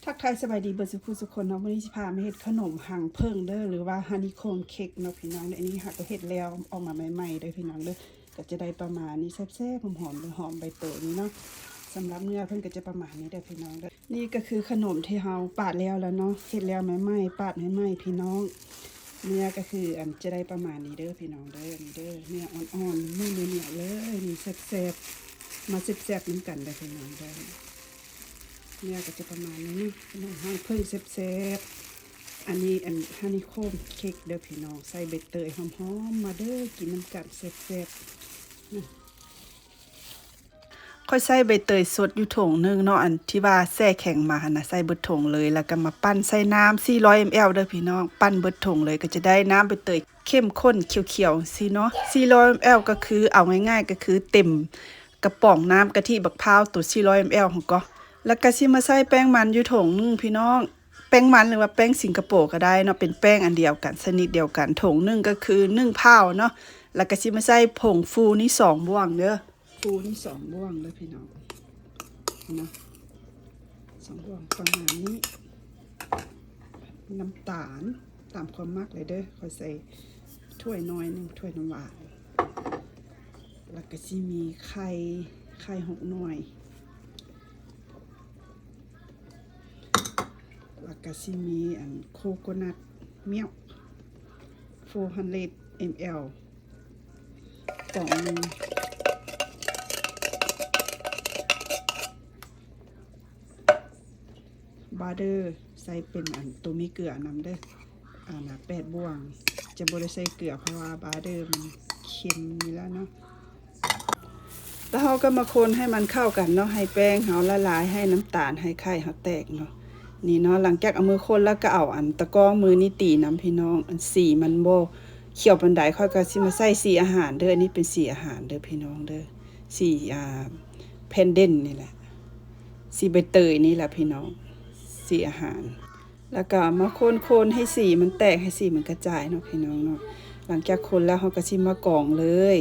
ทักทายสบายดีเบิร์สุขุสุคนเนาะวันนี้สิพามาเฮ็ดขนมหังเพิ่งเด้อหรือว่าฮันนี่โคมเค้กเนาะพี่น้องเด้ออันนี้หักก็เฮ็ดแล้วออกมาใหม่ๆเด้อพี่น้องเด้อก็จะได้ประมาณนี้แซ่บๆหอมๆหอมใบเตยนี่เนาะสำหรับเนื้อเพิ่นก็จะประมาณนี้เด้อพี่น้องเด้อนี่ก็คือขนมที่เฮาปาดแล้วเนาะเฮ็ดแล้วใหม่ๆปาดใหม่ๆพี่น้องเนื้อก็คือจะได้ประมาณนี้เด้อพี่น้องเด้อนี่เด้อเนื้ออ่อนๆไม่เหนียวๆเลยนี่แซ่บๆมาแซ่บๆนำกันเด้อพี่น้องเด้อเนี่ยก็จะประมาณนี้ขนมให้เพิ่งแซ่บๆอันนี้ฮันนี่โคมเค้กเด้อพี่น้องใส่ใบเตยหอมๆมาเด้อกินน้ำกันแซ่บๆค่อยใส่ใบเตยสดอยู่ถุงนึงเนาะอันที่ว่าแช่แข็งมานะใส่เบิดถุงเลยแล้วก็มาปั้นใส่น้ำ400 ml เด้อพี่น้องปั้นเบิดถุงเลยก็จะได้น้ำใบเตยเข้มข้นเขียวๆสิเนาะ400 ml ก็คือเอาง่ายๆก็คือเต็มกระป๋องน้ำกะทิบักพร้าวตัว400 ml ของก็แล้วก็สิมาใส่แป้งมันอยู่ถุงนึงพี่น้องแป้งมันหรือว่าแป้งสิงคโปร์ก็ได้เนาะเป็นแป้งอันเดียวกันชนิดเดียวกันถุงนึงก็คือ1 พาวเนาะแล้วก็สิมาใส่ผงฟูนี่2 บ้วงเด้อฟูนี่2 บ้วงเด้อพี่น้องนะ2 บ้วงประมาณนี้น้ำตาลตามความมักเลยเด้อค่อยใส่ถ้วยน้อยนึงถ้วยน้ำหวานแล้วก็สิมีไข่6 หน่วยแล้วก็สิมีโคโคนัทมิลค์400 ml กล่องนึงบาร์เดอร์ใส่เป็นตัวมีเกลือนำเด้อ8 บ้วงจะบ่ได้ใส่เกลือเพราะว่าบาร์เดอร์มันเค็มอยู่แล้วเนาะแล้วเราก็มาคนให้มันเข้ากันเนาะให้แป้งเราละลายให้น้ำตาลให้ไข่เราแตกเนาะนี่เนาะหลังจากเอามือคนแล้วก็เอาตะกร้อมือนี่ตีน้ำพี่น้องสีมันโบเขียวปันไดค่อยก็สิมาใส่สีอาหารเด้ออันนี้เป็นสีอาหารเด้อพี่น้องเด้อสีเพนเดนนี่แหละสีใบเตยนี่แหละพี่น้องสีอาหารแล้วก็มาคนให้สีมันแตกให้สีมันกระจายเนาะพี่น้องเนาะหลังจากคนแล้วเราก็สิมากรองเลย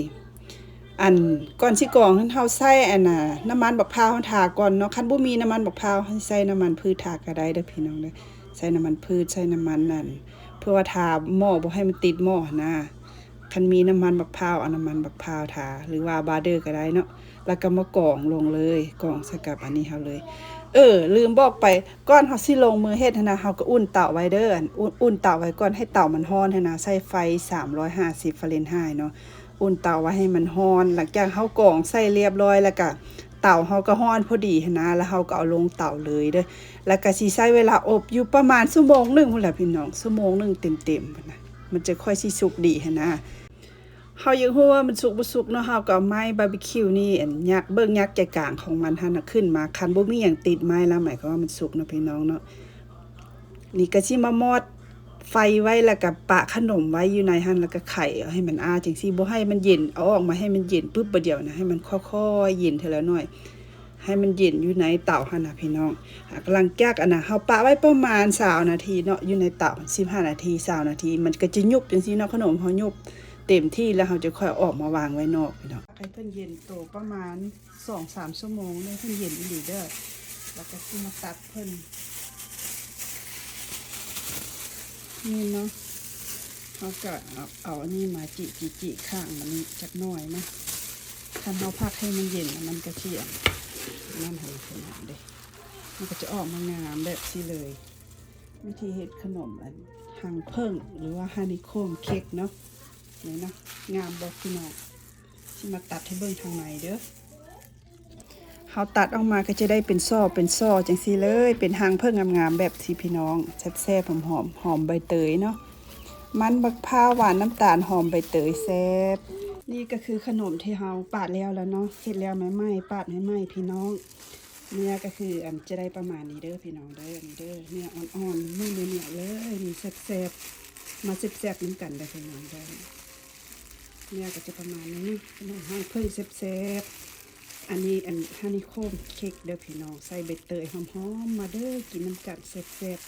ก่อนสิกรองนั้นเฮาใส่น้ำมันบักพร้าวทาก่อนเนาะคันบ่มีน้ำมันบักพร้าวให้ใส่น้ำมันพืชทาก็ได้เด้อพี่น้องเด้อใส่น้ำมันพืชใส่น้ำมันนั่นเพื่อว่าทาหม้อบ่ให้มันติดหม้อนะคันมีน้ำมันบักพร้าวเอาน้ำมันบักพร้าวทาหรือว่าบาร์เดอร์ก็ได้เนาะแล้วก็มากรองลงเลยกรองใส่กับอันนี้เฮาเลยลืมบอกไปก่อนเฮาสิลงมือเฮ็ดนะเฮาก็อุ่นเตาไว้เด้ออุ่นเตาไว้ก่อนให้เตามันร้อนนะใส่ไฟ350 ฟาเรนไฮต์เนาะอุ่นเตาไว้ให้มันร้อนหลังจากเฮากรองใส่เรียบร้อยแล้วก็เตาเฮาก็ร้อนพอดีนะแล้วเฮาก็เอาลงเตาเลยเด้อแล้วก็สิใช้เวลาอบอยู่ประมาณชั่วโมงนึงพุ่นล่ะพี่น้องชั่วโมงนึงเต็มๆนะมันจะค่อยสิสุกดีนะเฮายังฮู้ว่ามันสุกบ่สุกเนาะเฮาก็เอาไม้บาร์บีคิวนี่ยักยักใจกลางของมันหั่นน่ะขึ้นมาคันบ่มีหยังติดไม้แล้วหมายความว่ามันสุกเนาะพี่น้องเนาะนี่ก็สิมามอดไฟไว้แล้วก็ปะขนมไว้อยู่ในหั่นแล้วก็ไข่ให้มันจังซี่บ่ให้มันเย็นเอาออกมาให้มันเย็นปึ๊บบ่เดียวนะให้มันค่อยๆเย็นทีละน้อยให้มันเย็นอยู่ในเตาหั่นน่ะพี่น้องกำลังแก๊กเฮาปะไว้ประมาณ20 นาทีเนาะอยู่ในเตา15 นาที20 นาทีมันก็จะยุบจังซี่เนาะขนมเฮายุบเต็มที่แล้วเราจะค่อยออกมาวางไว้นอกพี่น้องให้เพิ่นเย็นโตประมาณ 2-3 ชั่วโมงให้เพิ่นเย็นอีหลีเด้อแล้วก็สิมาตัดเพิ่นนี่เนาะเขาก็เอาอันนี้มาจิข้างมันจักหน่อยนะถ้าเราพักให้มันเย็นมันก็เที่ยงนั่นให้ขนาดเด้มันก็จะออกมางามแบบนี้เลยวิธีเฮ็ดขนมหังเพิ่งหรือว่าฮันนี่โคมเค้กเนาะนี่นะงามบอกพี่น้องที่มาตัดให้เบิ่งทางในเด้อเฮาตัดออกมาก็จะได้เป็นซ้อจังซี่เลยเป็นหางเพิ่งงามๆแบบที่พี่น้องแซ่บๆหอมใบเตยเนาะมันบักพร้าวหวานน้ำตาลหอมใบเตยแซ่บนี่ก็คือขนมที่เฮาปาดแล้วเนาะเฮ็ดแล้วใหม่ๆปาดใหม่ๆพี่น้องเนื้อก็คือจะได้ประมาณนี้เด้อพี่น้องเด้อนี่เด้อเนื้ออ่อนๆไม่เหนียวเลยนี่แซ่บๆมาแซ่บๆนำกันเด้อพี่น้องเด้อเนี่ยก็จะประมาณนี้ขนมให้เพิ่มแซ่บๆอันนี้ฮันนี่โคมเค้กเด้อพี่น้องใส่ใบเตยหอมๆมาเด้อกินน้ำกันแซ่บๆ